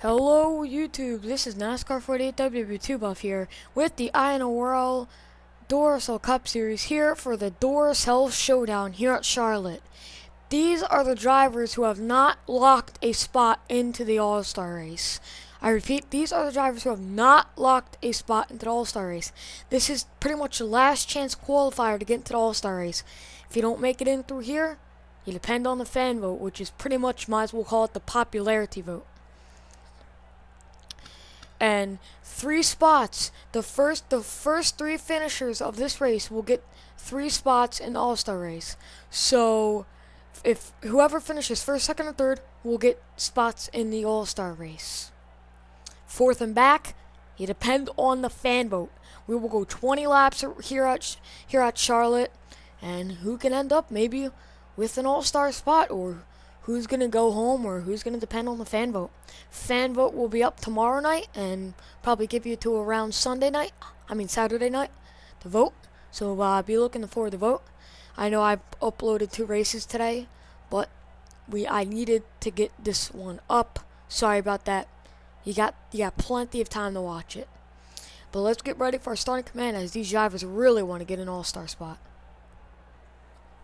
Hello YouTube, this is NASCAR 48WW2 Buff here with the INORL Duracell Cup Series here for the Duracell Showdown here at Charlotte. These are the drivers who have not locked a spot into the All-Star race. I repeat, these are the drivers who have not locked a spot into the All-Star race. This is pretty much the last chance qualifier to get into the All-Star race. If you don't make it in through here, you depend on the fan vote, which is pretty much, might as well call it the popularity vote. And 3 spots. The first 3 finishers of this race will get 3 spots in the All-Star race. So if whoever finishes first, second, or third will get spots in the All-Star race. Fourth and back, you depend on the fan vote. We will go 20 laps here at Charlotte, and who can end up maybe with an All-Star spot, or who's going to go home, or who's going to depend on the fan vote. Fan vote will be up tomorrow night and probably give you to around Saturday night to vote. So be looking forward to vote. I know I uploaded 2 races today, but I needed to get this one up. Sorry about that. You got plenty of time to watch it. But let's get ready for our starting command, as these drivers really want to get an All-Star spot.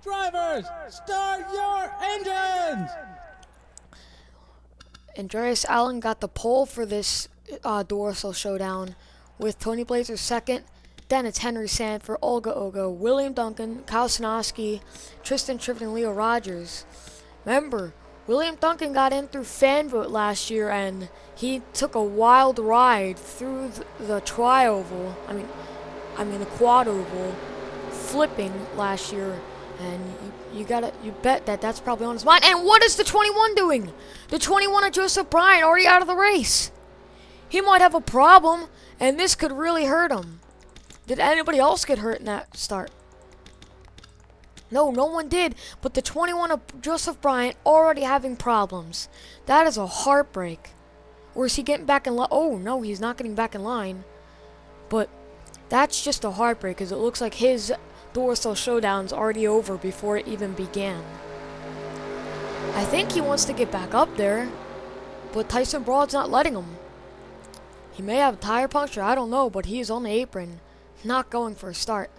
Drivers, start your engines! Andreas Allen got the pole for this Duracell Showdown, with Tony Blazer second. Then it's Henry Sanford, Olga Ogo, William Duncan, Kyle Sinoski, Tristan Trivet, and Leo Rogers. Remember, William Duncan got in through fan vote last year, and he took a wild ride through the tri-oval, I mean the quad oval, flipping last year. And you bet that's probably on his mind. And what is the 21 doing? The 21 of Joseph Bryant already out of the race. He might have a problem, and this could really hurt him. Did anybody else get hurt in that start? No one did. But the 21 of Joseph Bryant already having problems. That is a heartbreak. Or is he getting back in line? Oh, no, he's not getting back in line. But that's just a heartbreak, because it looks like his Duracell Showdown's already over before it even began. I think he wants to get back up there, but Tyson Broad's not letting him. He may have a tire puncture, I don't know, but he is on the apron, not going for a start.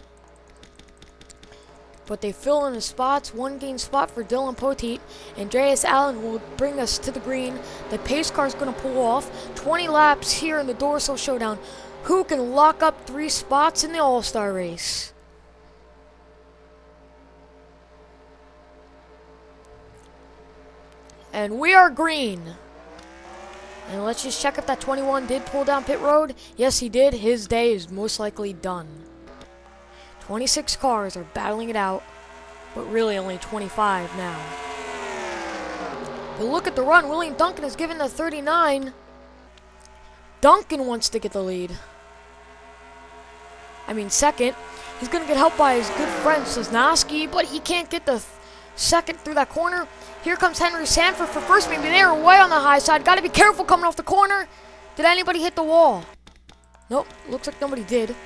But they fill in the spots. 1 gain spot for Dylan Poteet. Andreas Allen will bring us to the green. The pace car is going to pull off. 20 laps here in the Duracell Showdown. Who can lock up 3 spots in the All-Star race? And we are green. And let's just check if that 21 did pull down pit road. Yes, he did. His day is most likely done. 26 cars are battling it out, but really only 25 now. But look at the run. William Duncan is given the 39. Duncan wants to get the lead. Second. He's going to get helped by his good friend Sosnowski, but he can't get the second through that corner. Here comes Henry Sanford for first. Maybe they are way on the high side. Got to be careful coming off the corner. Did anybody hit the wall? Nope, looks like nobody did.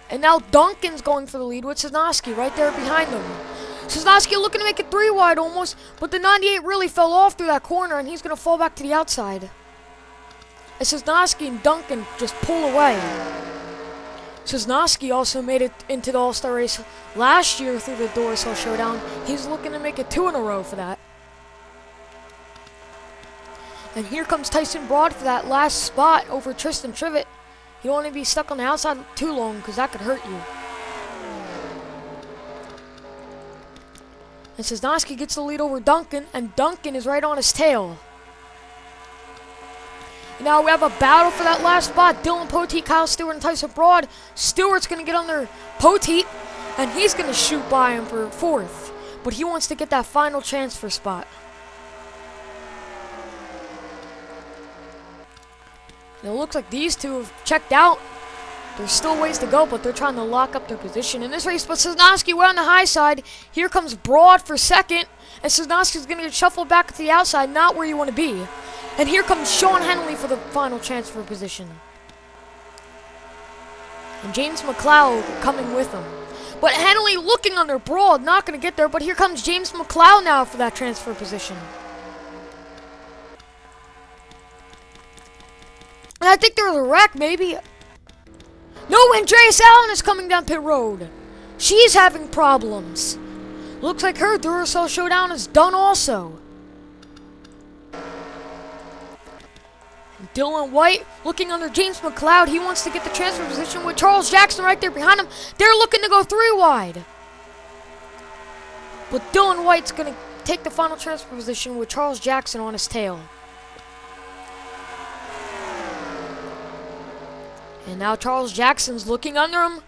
And now Duncan's going for the lead with Sosnowski right there behind him. Sosnowski looking to make it 3 wide almost, but the 98 really fell off through that corner, and he's going to fall back to the outside. And Sosnowski and Duncan just pull away. Sosnowski also made it into the All-Star race last year through the Duracell Showdown. He's looking to make it 2 in a row for that. And here comes Tyson Broad for that last spot over Tristan Trivet. You don't want to be stuck on the outside too long, because that could hurt you. And Sosnowski gets the lead over Duncan, and Duncan is right on his tail. Now we have a battle for that last spot. Dylan Poteet, Kyle Stewart, and Tyson Broad. Stewart's going to get under Poteet, and he's going to shoot by him for 4th. But he wants to get that final transfer spot. And it looks like these two have checked out. There's still ways to go, but they're trying to lock up their position in this race. But Sosnowski way on the high side. Here comes Broad for second. And Sosnowski's going to get shuffled back to the outside, not where you want to be. And here comes Sean Henley for the final transfer position. And James McLeod coming with him. But Henley looking under Broad, not going to get there. But here comes James McLeod now for that transfer position. And I think there was a wreck, maybe. No, Andreas Allen is coming down pit road. She's having problems. Looks like her Duracell Showdown is done also. Dylan White looking under James McLeod. He wants to get the transfer position with Charles Jackson right there behind him. They're looking to go 3 wide. But Dylan White's going to take the final transfer position with Charles Jackson on his tail. And now Charles Jackson's looking under him.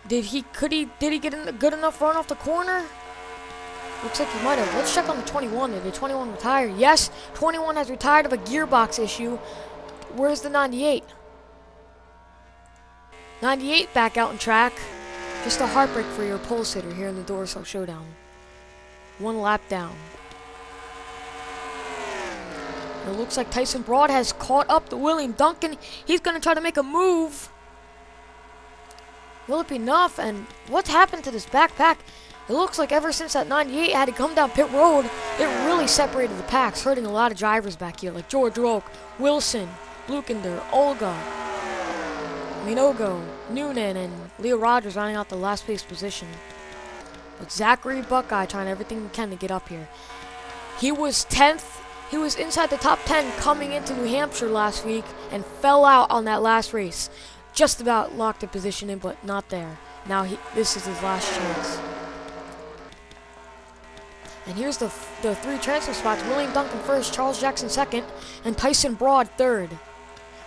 Did he get in a good enough run off the corner? Looks like he might have. Let's check on the 21. Did the 21 retire? Yes, 21 has retired of a gearbox issue. Where's the 98? 98 back out in track. Just a heartbreak for your pole sitter here in the Duracell Showdown. 1 lap down. It looks like Tyson Broad has caught up to William Duncan. He's going to try to make a move. Will it be enough? And what's happened to this backpack? It looks like ever since that 98 had to come down pit road, it really separated the packs, hurting a lot of drivers back here, like George Roke, Wilson, Lukender, Olga, Minogo, Noonan, and Leo Rogers rounding out the last place position. But Zachary Buckeye trying everything he can to get up here. He was 10th. He was inside the top 10 coming into New Hampshire last week and fell out on that last race. Just about locked a position in, but not there. Now this is his last chance. And here's the 3 transfer spots. William Duncan first, Charles Jackson second, and Tyson Broad third.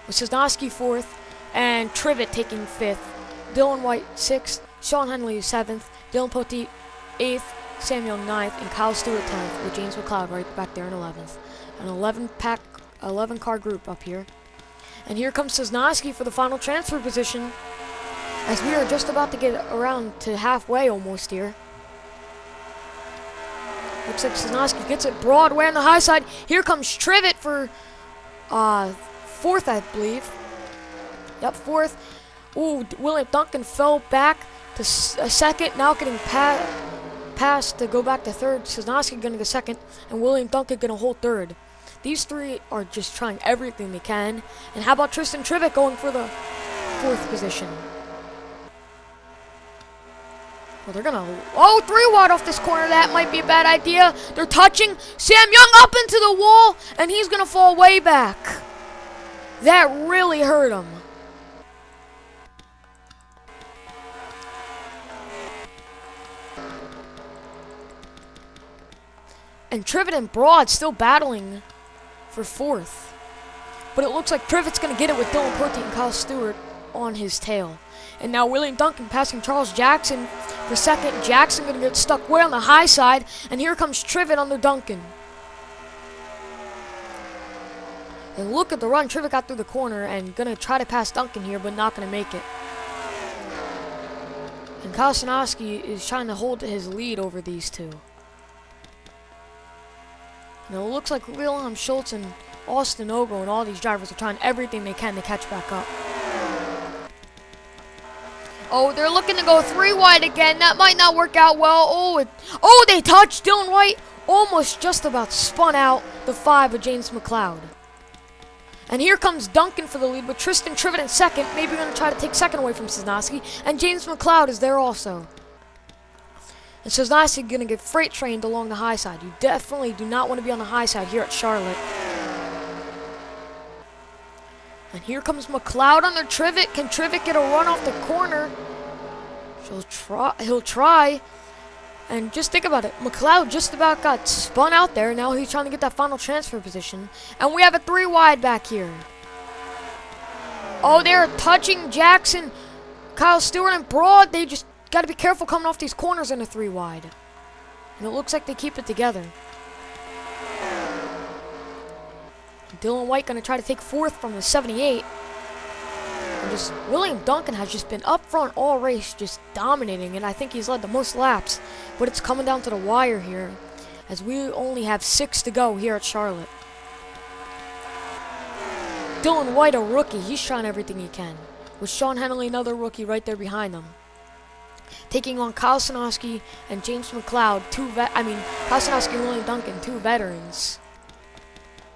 With Cisnowski 4th, and Trivet taking 5th. Dylan White 6th, Sean Henley 7th, Dylan Poteet 8th, Samuel 9th, and Kyle Stewart 10th, with James McLeod right back there in 11th. An 11 car group up here. And here comes Cisnowski for the final transfer position, as we are just about to get around to halfway almost here. Looks like Cisnowski gets it Broadway on the high side. Here comes Trivet for 4th, I believe. Yep, 4th. Ooh, William Duncan fell back to 2nd. Now getting past to go back to 3rd. Cisnowski going to go 2nd. And William Duncan going to hold 3rd. These 3 are just trying everything they can. And how about Tristan Trivet going for the 4th position? Well, they're gonna... Oh, 3 wide off this corner. That might be a bad idea. They're touching. Sam Young up into the wall, and he's gonna fall way back. That really hurt him. And Trivet and Broad still battling for 4th. But it looks like Trivet's gonna get it with Dylan Poteet and Kyle Stewart on his tail. And now William Duncan passing Charles Jackson for 2nd. Jackson going to get stuck way on the high side. And here comes Trivet under Duncan. And look at the run. Trivet got through the corner and going to try to pass Duncan here, but not going to make it. And Kyle Cisnowski is trying to hold his lead over these 2. And it looks like Wilhelm Schultz and Austin Ogo and all these drivers are trying everything they can to catch back up. Oh, they're looking to go 3 wide again. That might not work out well. Oh, they touched. Dylan White almost just about spun out the 5 of James McLeod. And here comes Duncan for the lead with Tristan Trivet in 2nd. Maybe going to try to take 2nd away from Cisnowski. And James McLeod is there also. And Cisnowski going to get freight trained along the high side. You definitely do not want to be on the high side here at Charlotte. And here comes McLeod under Trivet. Can Trivet get a run off the corner? He'll try. And just think about it. McLeod just about got spun out there. Now he's trying to get that final transfer position. And we have a 3 wide back here. Oh, they're touching Jackson, Kyle Stewart, and Broad. They just got to be careful coming off these corners in a 3 wide. And it looks like they keep it together. Dylan White going to try to take 4th from the 78. And William Duncan has just been up front all race, just dominating, and I think he's led the most laps. But it's coming down to the wire here, as we only have 6 to go here at Charlotte. Dylan White, a rookie, he's trying everything he can. With Sean Henley, another rookie, right there behind him. Taking on Kyle Cisnowski and James McLeod, Kyle Cisnowski and William Duncan, 2 veterans.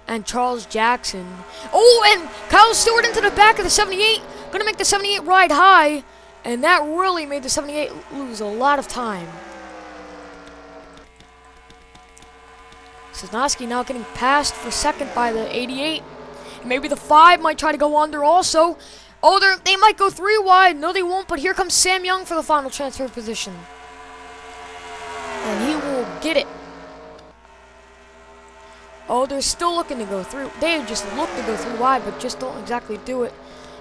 and Charles Jackson. Oh, and Kyle Stewart into the back of the 78. Gonna make the 78 ride high. And that really made the 78 lose a lot of time. Sosnowski now getting passed for second by the 88. Maybe the 5 might try to go under also. Oh, they might go 3 wide. No, they won't, but here comes Sam Young for the final transfer position. And he will get it. Oh, they're still looking to go through. They just look to go 3 wide, but just don't exactly do it.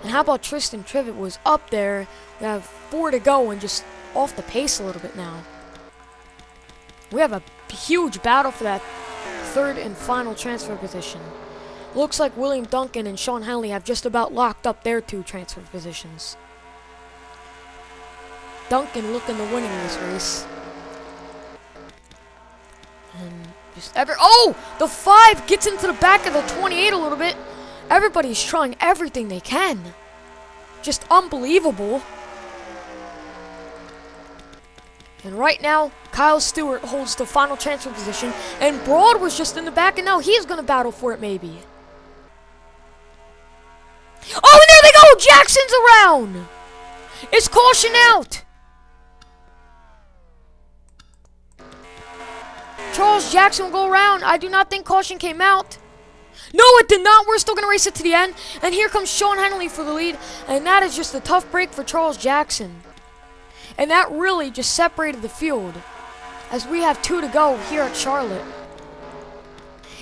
And how about Tristan Trivet was up there. We have 4 to go and just off the pace a little bit now. We have a huge battle for that 3rd and final transfer position. Looks like William Duncan and Sean Henley have just about locked up their 2 transfer positions. Duncan looking to win in this race. And just oh! The 5 gets into the back of the 28 a little bit. Everybody's trying everything they can. Just unbelievable. And right now, Kyle Stewart holds the final transfer position. And Broad was just in the back, and now he's going to battle for it maybe. Oh, and there they go! Jackson's around! It's caution out! Charles Jackson will go around. I do not think caution came out. No, it did not. We're still going to race it to the end. And here comes Sean Henley for the lead. And that is just a tough break for Charles Jackson. And that really just separated the field, as we have 2 to go here at Charlotte.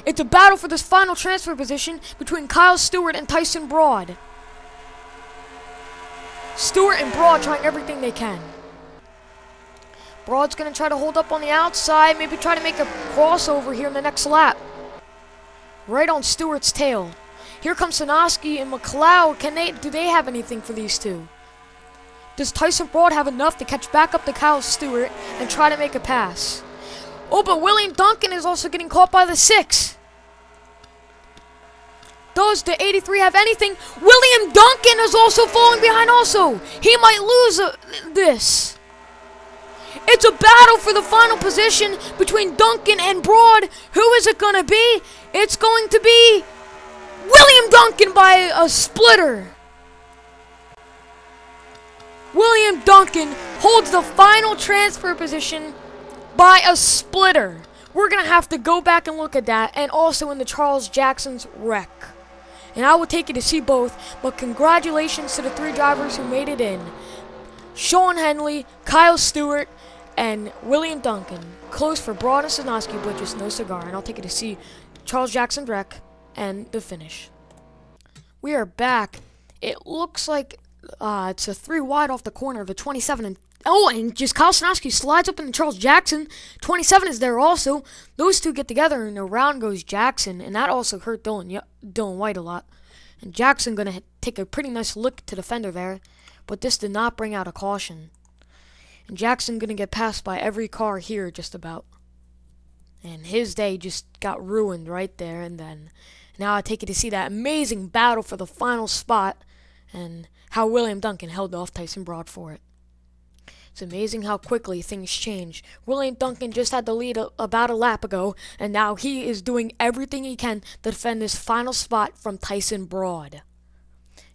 It's a battle for this final transfer position between Kyle Stewart and Tyson Broad. Stewart and Broad trying everything they can. Broad's going to try to hold up on the outside, maybe try to make a crossover here in the next lap. Right on Stewart's tail. Here comes Sosnowski and McLeod. Do they have anything for these 2? Does Tyson Broad have enough to catch back up to Kyle Stewart and try to make a pass? Oh, but William Duncan is also getting caught by the 6. Does the 83 have anything? William Duncan is also falling behind also. He might lose this. It's a battle for the final position between Duncan and Broad. Who is it going to be? It's going to be William Duncan by a splitter. William Duncan holds the final transfer position by a splitter. We're going to have to go back and look at that, and also in the Charles Jackson's wreck. And I will take you to see both, but congratulations to the 3 drivers who made it in. Sean Henley, Kyle Stewart, and William Duncan. Close for Broad and Sosnowski, but just no cigar. And I'll take you to see Charles Jackson's wreck and the finish. We are back. It looks like it's a 3 wide off the corner of the 27 and just Kyle Sosnowski slides up into Charles Jackson. 27 is there also. Those 2 get together and around goes Jackson, and that also hurt Dylan White a lot. And Jackson gonna take a pretty nice look to the fender there, but this did not bring out a caution. And Jackson gonna get passed by every car here just about. And his day just got ruined right there and then. Now I take you to see that amazing battle for the final spot and how William Duncan held off Tyson Broad for it. It's amazing how quickly things change. William Duncan just had the lead about a lap ago, and now he is doing everything he can to defend this final spot from Tyson Broad.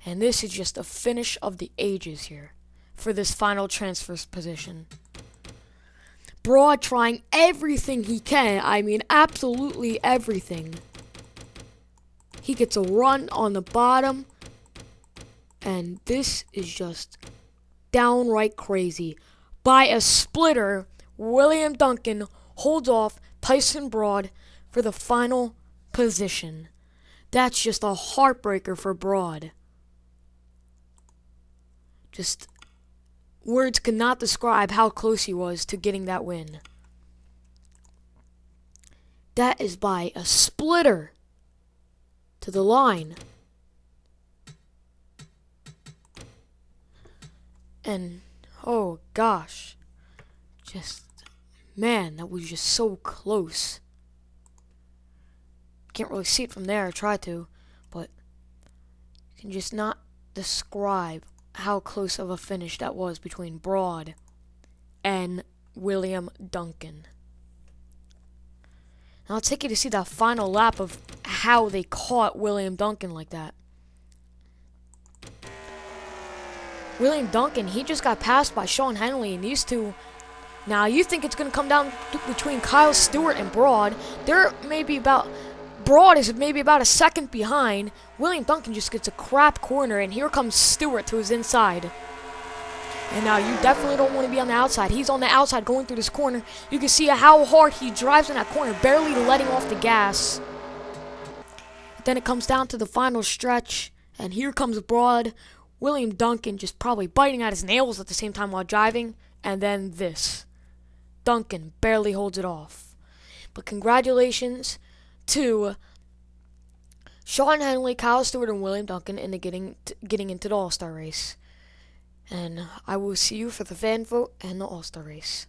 And this is just a finish of the ages here for this final transfer position. Broad trying everything he can. I mean, absolutely everything. He gets a run on the bottom. And this is just downright crazy. By a splitter, William Duncan holds off Tyson Broad for the final position. That's just a heartbreaker for Broad. Just words cannot describe how close he was to getting that win. That is by a splitter to the line. And, oh gosh, man, that was just so close. Can't really see it from there, I tried to, but you can just not describe how close of a finish that was between Broad and William Duncan. Now I'll take you to see that final lap of how they caught William Duncan like that. William Duncan, he just got passed by Sean Henley, and these two. Now, you think it's going to come down between Kyle Stewart and Broad. Broad is maybe about a second behind. William Duncan just gets a crap corner, and here comes Stewart to his inside. And now you definitely don't want to be on the outside. He's on the outside going through this corner. You can see how hard he drives in that corner, barely letting off the gas. Then it comes down to the final stretch, and here comes Broad. William Duncan just probably biting at his nails at the same time while driving. And then this. Duncan barely holds it off. But congratulations to Sean Henley, Kyle Stewart, and William Duncan in getting into the All-Star race. And I will see you for the fan vote and the All-Star race.